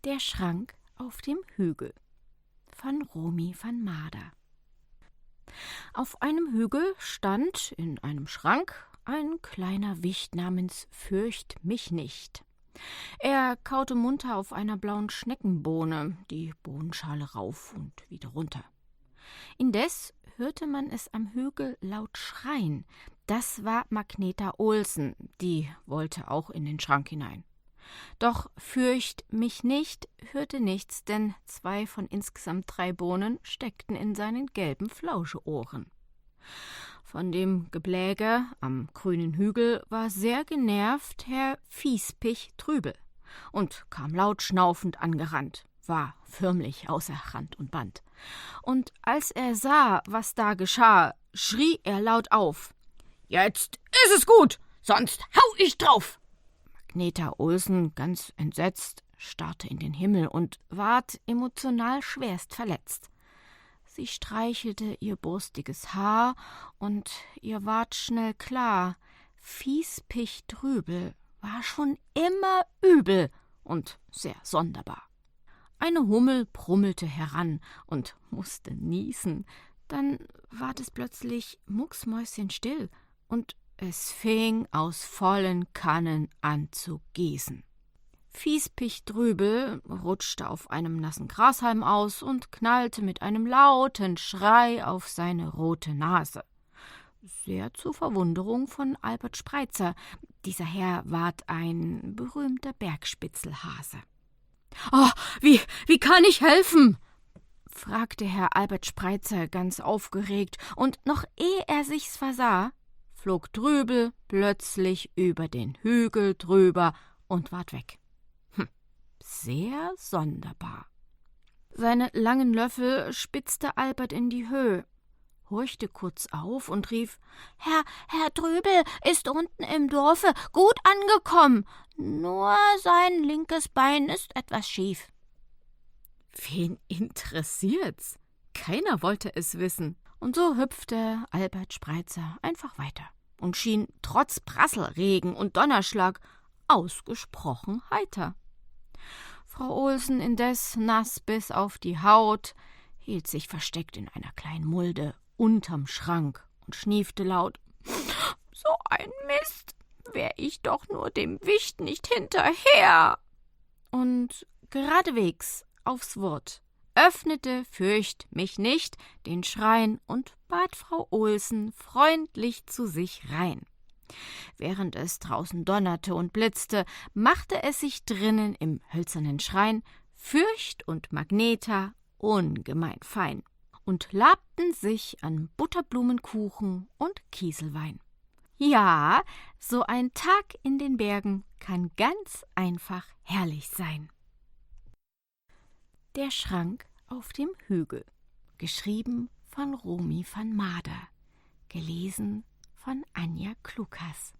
Der Schrank auf dem Hügel von Romy van Mader. Auf einem Hügel stand in einem Schrank ein kleiner Wicht namens Fürcht mich nicht. Er kaute munter auf einer blauen Schneckenbohne, die Bohnenschale rauf und wieder runter. Indes hörte man es am Hügel laut schreien. Das war Magneta Olsen, die wollte auch in den Schrank hinein. Doch Fürcht mich nicht hörte nichts, denn 2 von insgesamt 3 Bohnen steckten in seinen gelben Flauscheohren. Von dem Gebläge am grünen Hügel war sehr genervt Herr Fiespich Trübel und kam laut schnaufend angerannt, war förmlich außer Rand und Band. Und als er sah, was da geschah, schrie er laut auf: »Jetzt ist es gut, sonst hau ich drauf!« Magneta Olsen, ganz entsetzt, starrte in den Himmel und ward emotional schwerst verletzt. Sie streichelte ihr burstiges Haar, und ihr ward schnell klar, Fiespich Trübel war schon immer übel und sehr sonderbar. Eine Hummel brummelte heran und musste niesen. Dann ward es plötzlich mucksmäuschenstill, und es fing aus vollen Kannen an zu gießen. Fiespich Trübel rutschte auf einem nassen Grashalm aus und knallte mit einem lauten Schrei auf seine rote Nase. Sehr zur Verwunderung von Albert Spreitzer. Dieser Herr ward ein berühmter Bergspitzelhase. »Oh, wie kann ich helfen?« fragte Herr Albert Spreitzer ganz aufgeregt, und noch ehe er sich's versah, flog Trübel plötzlich über den Hügel drüber und ward weg. Sehr sonderbar. Seine langen Löffel spitzte Albert in die Höhe, horchte kurz auf und rief: Herr Trübel ist unten im Dorfe gut angekommen, nur sein linkes Bein ist etwas schief. Wen interessiert's? Keiner wollte es wissen. Und so hüpfte Albert Spreitzer einfach weiter und schien trotz Prasselregen und Donnerschlag ausgesprochen heiter. Frau Olsen indes, nass bis auf die Haut, hielt sich versteckt in einer kleinen Mulde unterm Schrank und schniefte laut: »So ein Mist, wär ich doch nur dem Wicht nicht hinterher!« Und geradewegs aufs Wort öffnete Fürcht mich nicht den Schrein und bat Frau Olsen freundlich zu sich rein. Während es draußen donnerte und blitzte, machte es sich drinnen im hölzernen Schrein Fürcht und Magneta ungemein fein und labten sich an Butterblumenkuchen und Kieselwein. Ja, so ein Tag in den Bergen kann ganz einfach herrlich sein. Der Schrank auf dem Hügel, geschrieben von Romy van Mader, gelesen von Anja Klukas.